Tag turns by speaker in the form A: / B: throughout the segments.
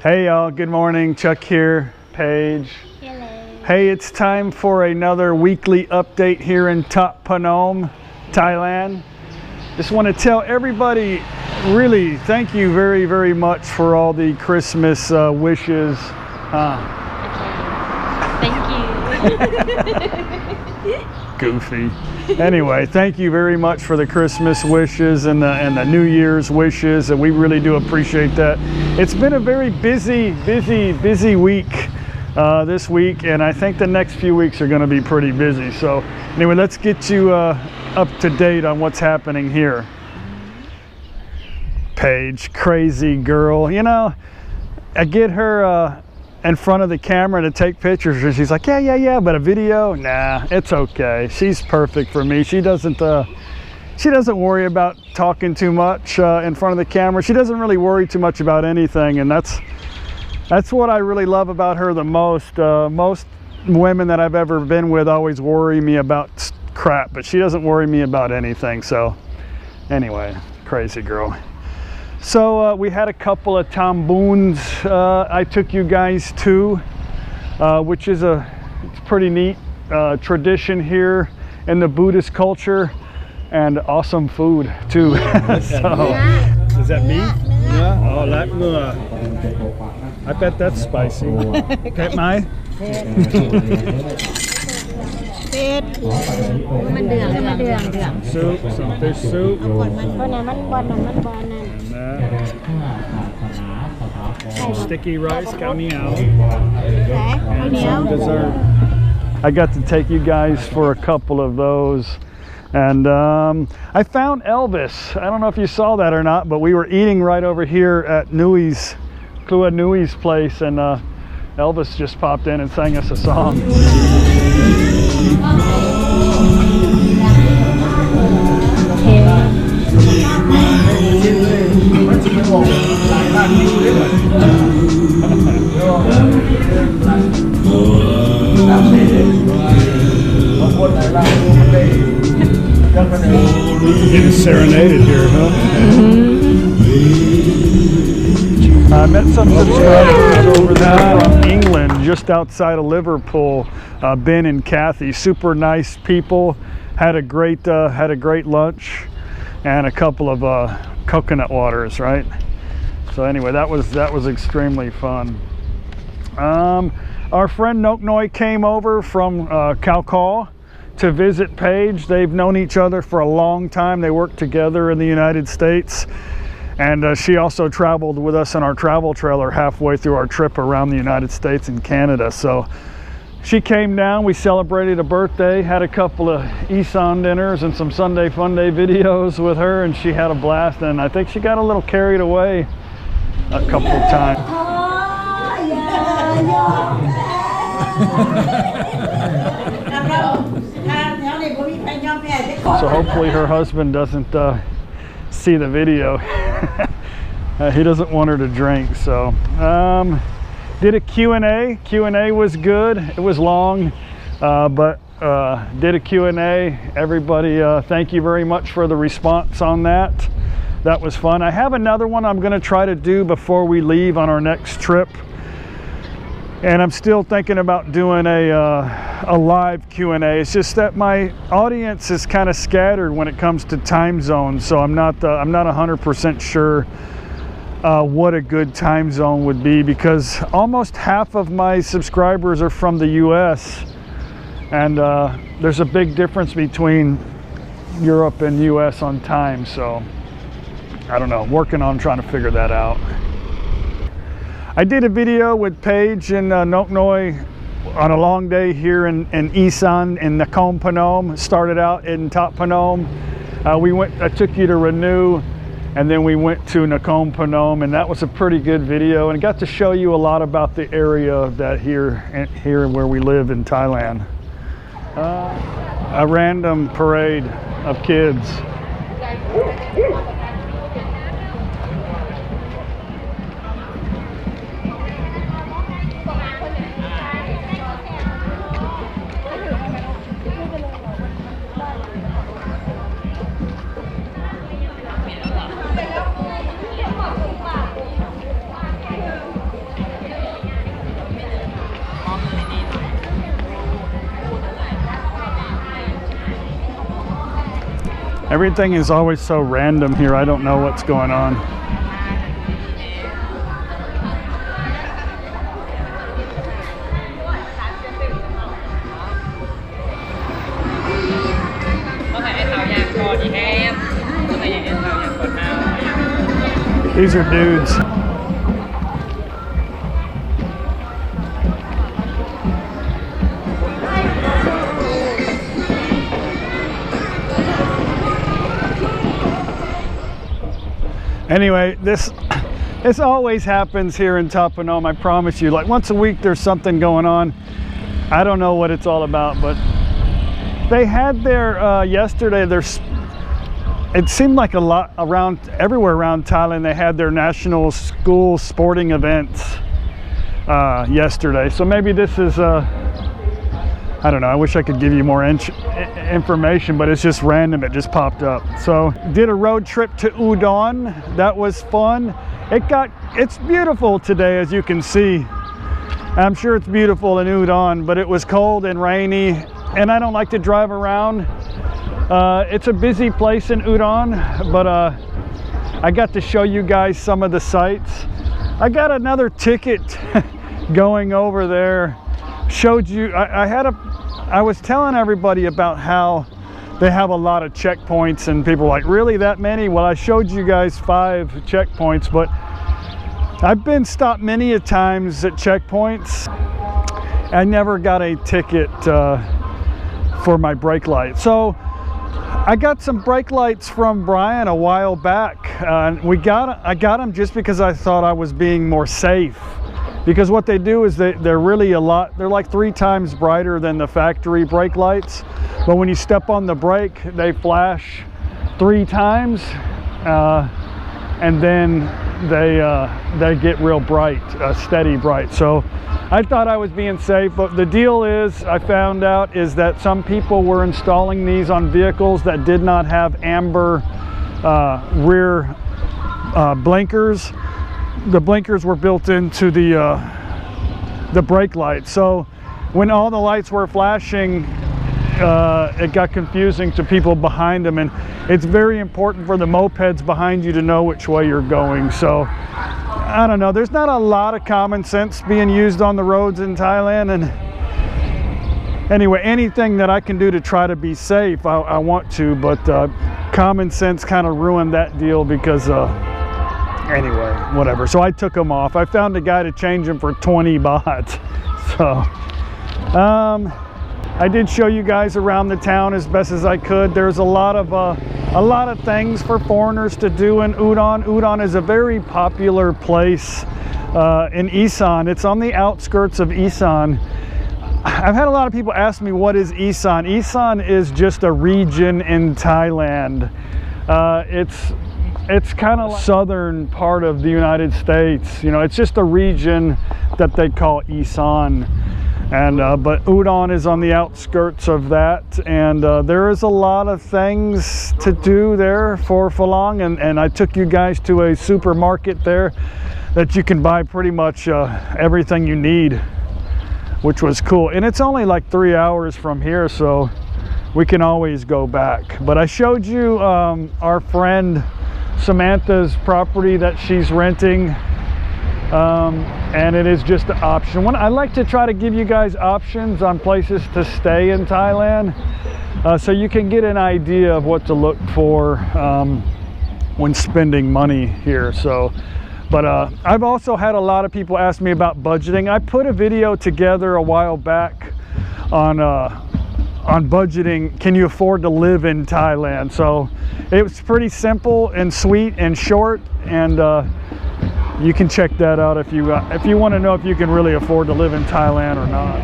A: Hey y'all, good morning. Chuck here, Paige.
B: Hello.
A: Hey, it's time for another weekly update here in Thap Phnom, Thailand. Just want to tell everybody, really, thank you very, very much for all the Christmas wishes.
B: Thank you.
A: Goofy. Anyway, thank you very much for the Christmas wishes and the New Year's wishes, and we really do appreciate that. It's been a very busy week this week, and I think the next few weeks are going to be pretty busy. So anyway, let's get you up to date on what's happening here. Paige, crazy girl. You know, I get her in front of the camera to take pictures, and she's like, yeah, but a video, nah, it's okay. She's perfect for me. She doesn't worry about talking too much in front of the camera. She doesn't really worry too much about anything, and that's what I really love about her the most. Most women that I've ever been with always worry me about crap, but she doesn't worry me about anything. So anyway, crazy girl. So we had a couple of tamboons I took you guys to, which is it's pretty neat tradition here in the Buddhist culture, and awesome food too. So, is that meat? Yeah. Oh, that I bet that's spicy. Okay, Mai? Soup, some fish soup. Sticky rice, khao niao. And some dessert. I got to take you guys for a couple of those. And I found Elvis. I don't know if you saw that or not, but we were eating right over here at Klua Nui's place, and Elvis just popped in and sang us a song. Getting serenaded here, huh? I met some subscribers over there from England, just outside of Liverpool. Ben and Kathy, super nice people. Had a great lunch and a couple of coconut waters, right? So anyway, that was extremely fun. Our friend Nok Noi came over from Khao to visit Paige. They've known each other for a long time. They worked together in the United States, and she also traveled with us in our travel trailer halfway through our trip around the United States and Canada. So she came down, we celebrated a birthday, had a couple of Isan dinners and some Sunday Funday videos with her, and she had a blast, and I think she got a little carried away a couple of times. So hopefully her husband doesn't see the video. He doesn't want her to drink. So did a Q&A. Q&A was good. It was long, but did a Q&A. Everybody, thank you very much for the response on that. That was fun. I have another one I'm going to try to do before we leave on our next trip. And I'm still thinking about doing a live Q&A. It's just that my audience is kind of scattered when it comes to time zones, so I'm not 100% sure what a good time zone would be, because almost half of my subscribers are from the US, and there's a big difference between Europe and US on time. So I don't know, working on trying to figure that out. I did a video with Paige and Nok Noi on a long day here in Isan in Nakhon Phnom. Started out in Thap Phnom. I took you to Renew, and then we went to Nakhon Phnom, and that was a pretty good video, and got to show you a lot about the area that here where we live in Thailand. A random parade of kids. Everything is always so random here. I don't know what's going on. These are dudes. Anyway, this always happens here in Tapanam, I promise you. Like once a week there's something going on. I don't know what it's all about, but they had their yesterday it seemed like a lot around everywhere around Thailand. They had their national school sporting events yesterday. So maybe this is I don't know. I wish I could give you more information, but it's just random. It just popped up. So did a road trip to Udon. That was fun. It's beautiful today, as you can see. I'm sure it's beautiful in Udon, but it was cold and rainy, and I don't like to drive around. It's a busy place in Udon, but I got to show you guys some of the sights. I got another ticket going over there. Showed you, I was telling everybody about how they have a lot of checkpoints, and people were like, really, that many? Well, I showed you guys 5 checkpoints, but I've been stopped many a times at checkpoints. I never got a ticket for my brake light. So I got some brake lights from Brian a while back. I got them just because I thought I was being more safe. Because what they do is they're really they're like 3 times brighter than the factory brake lights. But when you step on the brake, they flash 3 times, and then they get real bright, steady bright. So I thought I was being safe, but the deal is, I found out, is that some people were installing these on vehicles that did not have amber rear blinkers. The blinkers were built into the brake light. So when all the lights were flashing, it got confusing to people behind them, and it's very important for the mopeds behind you to know which way you're going. So I don't know, there's not a lot of common sense being used on the roads in Thailand, and anyway, anything that I can do to try to be safe, I want to, but common sense kind of ruined that deal because anyway, whatever. So I took them off. I found a guy to change them for 20 baht. So I did show you guys around the town as best as I could. There's a lot of things for foreigners to do in Udon. Udon is a very popular place in Isan. It's on the outskirts of Isan. I've had a lot of people ask me, what is Isan? Isan is just a region in Thailand. It's kind of like southern part of the United States. You know, it's just a region that they call Isan. And but Udon is on the outskirts of that, and there is a lot of things to do there for Phalong, and I took you guys to a supermarket there that you can buy pretty much everything you need, which was cool. And it's only like 3 hours from here, so we can always go back. But I showed you our friend Samantha's property that she's renting, and it is just an option. I like to try to give you guys options on places to stay in Thailand, so you can get an idea of what to look for when spending money here. So, but I've also had a lot of people ask me about budgeting. I put a video together a while back on budgeting. Can you afford to live in Thailand? So it was pretty simple and sweet and short, and you can check that out if you want to know if you can really afford to live in Thailand or not.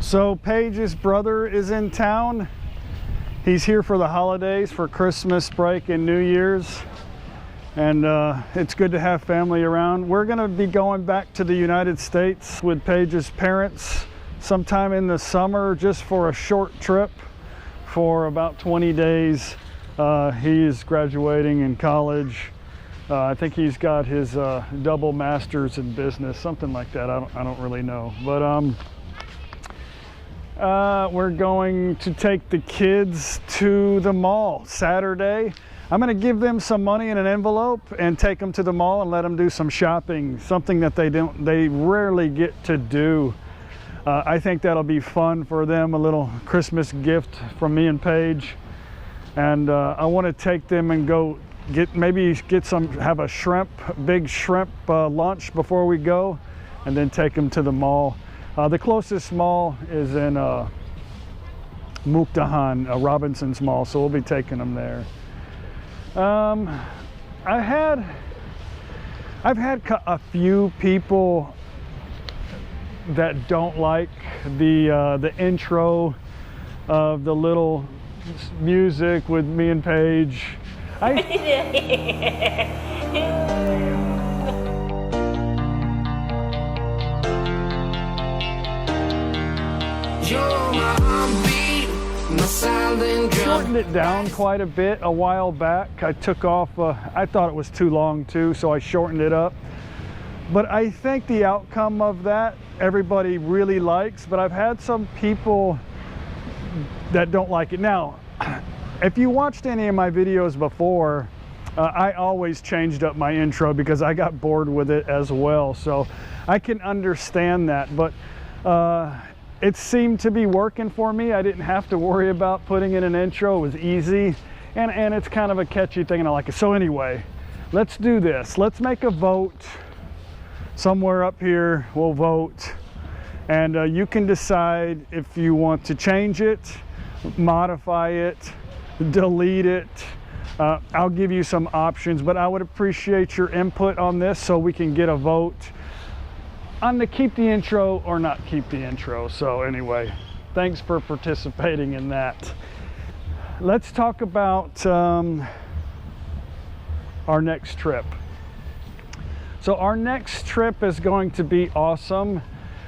A: So Paige's brother is in town. He's here for the holidays, for Christmas break and New Year's. And it's good to have family around. We're gonna be going back to the United States with Paige's parents sometime in the summer, just for a short trip for about 20 days. He is graduating in college, I think he's got his double masters in business, something like that. I don't really know, but we're going to take the kids to the mall Saturday. I'm going to give them some money in an envelope and take them to the mall and let them do some shopping, something that they rarely get to do. I think that'll be fun for them, a little Christmas gift from me and Paige. And I want to take them and go have a big shrimp lunch before we go, and then take them to the mall. The closest mall is in Mukdahan, Robinson's Mall, so we'll be taking them there. I've had a few people that don't like the intro of the little music with me and Paige. Shortened it down quite a bit a while back. I took off, I thought it was too long too, so I shortened it up. But I think the outcome of that, everybody really likes, but I've had some people that don't like it. Now, if you watched any of my videos before, I always changed up my intro because I got bored with it as well. So I can understand that, but it seemed to be working for me. I didn't have to worry about putting in an intro. It was easy, and it's kind of a catchy thing, and I like it. So anyway, let's do this. Let's make a vote. Somewhere up here, we'll vote, and you can decide if you want to change it, modify it, delete it. I'll give you some options, but I would appreciate your input on this so we can get a vote on to keep the intro or not keep the intro. So anyway, thanks for participating in that. Let's talk about our next trip. So our next trip is going to be awesome.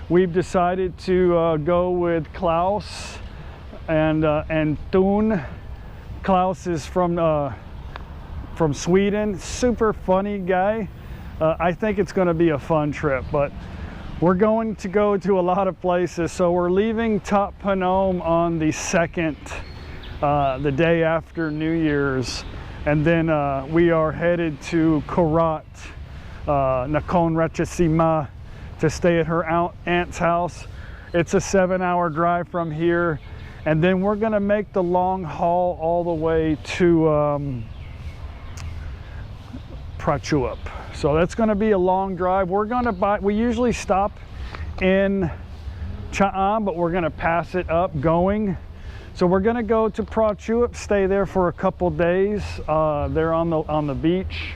A: We've decided to go with Klaus and Thun. Klaus is from Sweden, super funny guy. I think it's going to be a fun trip, but we're going to go to a lot of places. So we're leaving Thap Phnom on the 2nd, the day after New Year's, and then we are headed to Korat, Nakhon, Ratchasima, to stay at her aunt's house. It's a 7-hour drive from here, and then we're going to make the long haul all the way to Prachuap. So that's going to be a long drive. We're going to we usually stop in Cha'am, but we're going to pass it up going. So we're going to go to Prachuap, stay there for a couple days there on the beach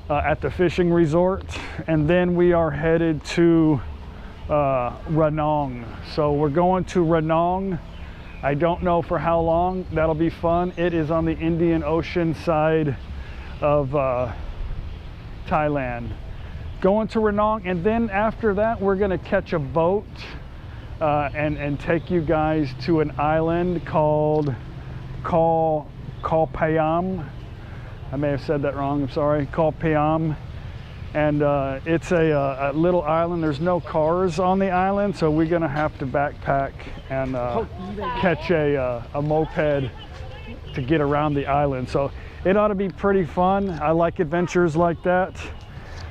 A: at the fishing resort, and then we are headed to Ranong. So we're going to Ranong. I don't know for how long. That'll be fun. It is on the Indian Ocean side of Thailand. Going to Ranong, and then after that we're going to catch a boat and take you guys to an island called Payam. I may have said that wrong, I'm sorry. Called Payam, and it's a little island. There's no cars on the island, so we're gonna have to backpack and catch a moped to get around the island. So it ought to be pretty fun. I like adventures like that.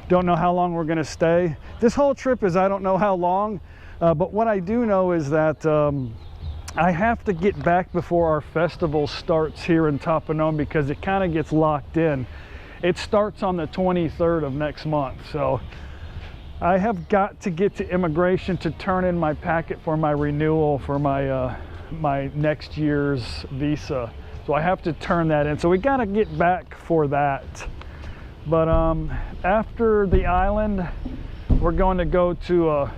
A: Don't know how long we're gonna stay. This whole trip is I don't know how long, but what I do know is that I have to get back before our festival starts here in Thap Phnom because it kind of gets locked in. It starts on the 23rd of next month, so I have got to get to immigration to turn in my packet for my renewal for my my next year's visa. So I have to turn that in. So we got to get back for that. But after the island, we're going to go to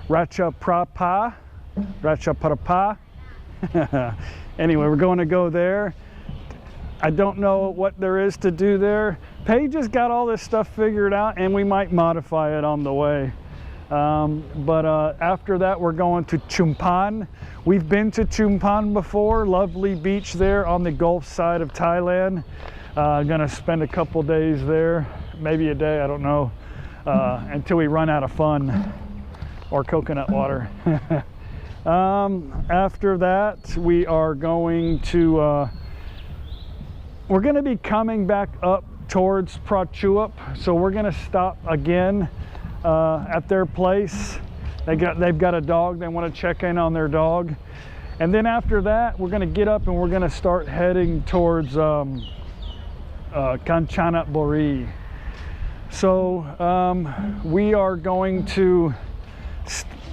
A: Ratchaprapha. Anyway, we're going to go there. I don't know what there is to do there. Paige has got all this stuff figured out, and we might modify it on the way. After that, we're going to Chumpon. We've been to Chumpon before. Lovely beach there on the Gulf side of Thailand. Gonna spend a couple days there, maybe a day, I don't know, until we run out of fun or coconut water. After that, we are going to, we're going to be coming back up towards Prachuap, so we're going to stop again at their place. They've got a dog. They want to check in on their dog, and then after that, we're going to get up and we're going to start heading towards Kanchanaburi. So we are going to.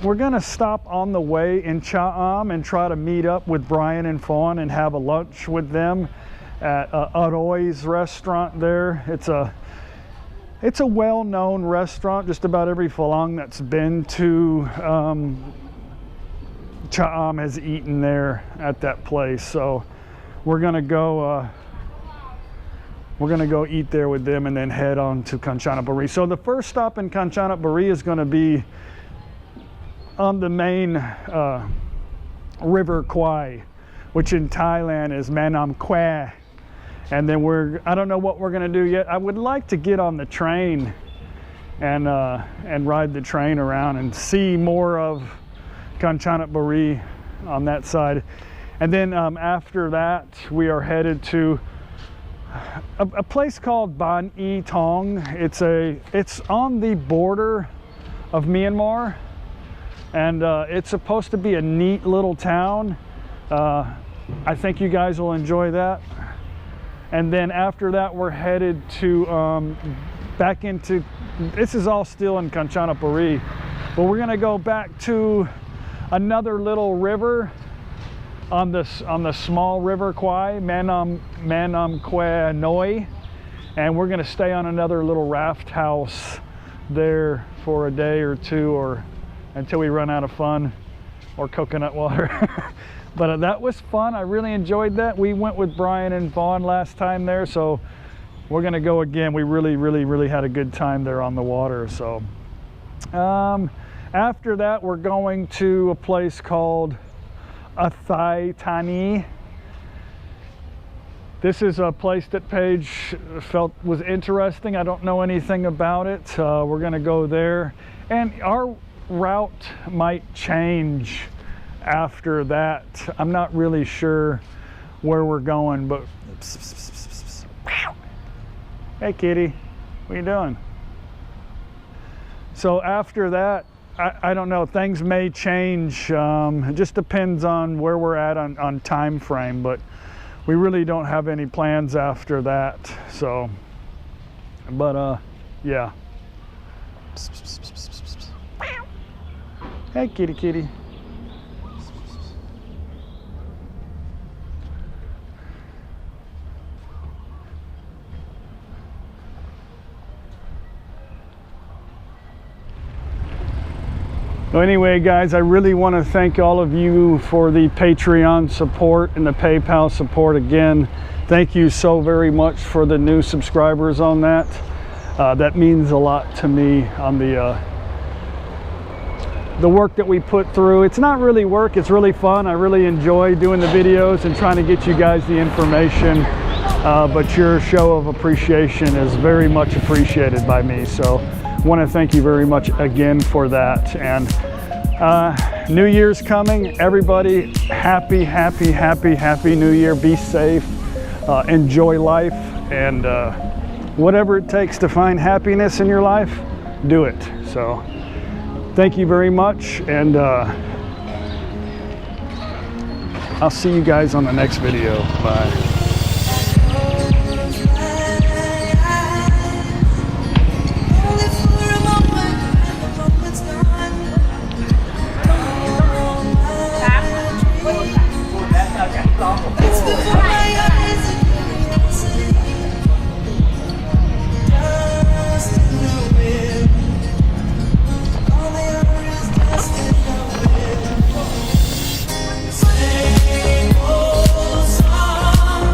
A: We're going to stop on the way in Cha'am and try to meet up with Brian and Fawn and have a lunch with them at Uthai's restaurant there. It's a well-known restaurant. Just about every Falang that's been to Cha'am has eaten there at that place. So we're going to go eat there with them and then head on to Kanchanaburi. So the first stop in Kanchanaburi is going to be on the main river Kwai, which in Thailand is Manam Kwai. And then I don't know what we're gonna do yet. I would like to get on the train and ride the train around and see more of Kanchanaburi on that side. And then after that, we are headed to a place called Ban E Tong. It's on the border of Myanmar. And it's supposed to be a neat little town. I think you guys will enjoy that. And then after that, we're headed to back into. This is all still in Kanchanaburi, but we're gonna go back to another little river on the small river Kwai, Manam Kwai Noi, and we're gonna stay on another little raft house there for a day or two, or until we run out of fun or coconut water. But that was fun. I really enjoyed that. We went with Brian and Vaughn last time there, so we're gonna go again. We really had a good time there on the water. So after that, we're going to a place called Uthai Thani. This is a place that Paige felt was interesting. I don't know anything about it. We're gonna go there, and our route might change after that. I'm not really sure where we're going, but hey kitty, what are you doing? So after that, I don't know, things may change. It just depends on where we're at on time frame, but we really don't have any plans after that. So but yeah. Hey kitty kitty. So anyway, guys, I really want to thank all of you for the Patreon support and the PayPal support again. Thank you so very much for the new subscribers on that. That means a lot to me on the work that we put through. It's not really work, it's really fun. I really enjoy doing the videos and trying to get you guys the information. But your show of appreciation is very much appreciated by me. So I want to thank you very much again for that. And New Year's coming. Everybody, happy New Year. Be safe, enjoy life, and whatever it takes to find happiness in your life, do it. So thank you very much, and I'll see you guys on the next video. Bye.
C: Same old song.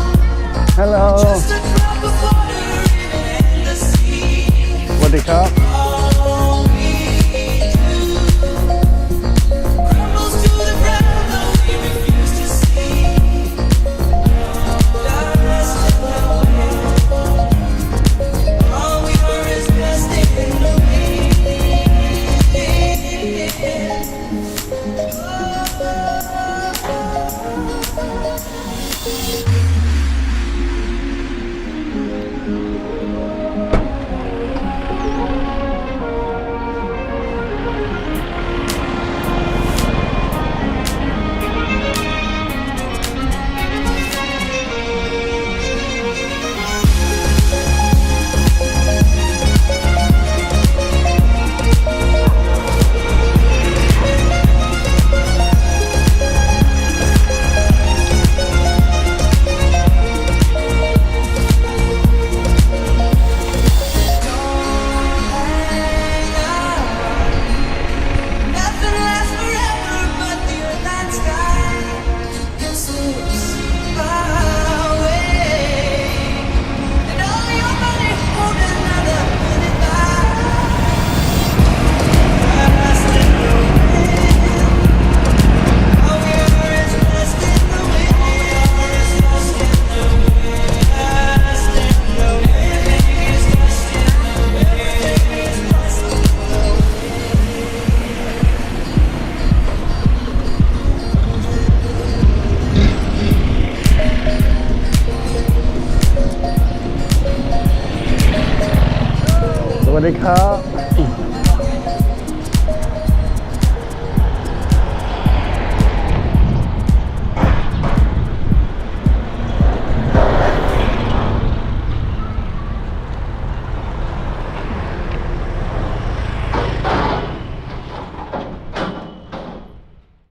A: ดีครับ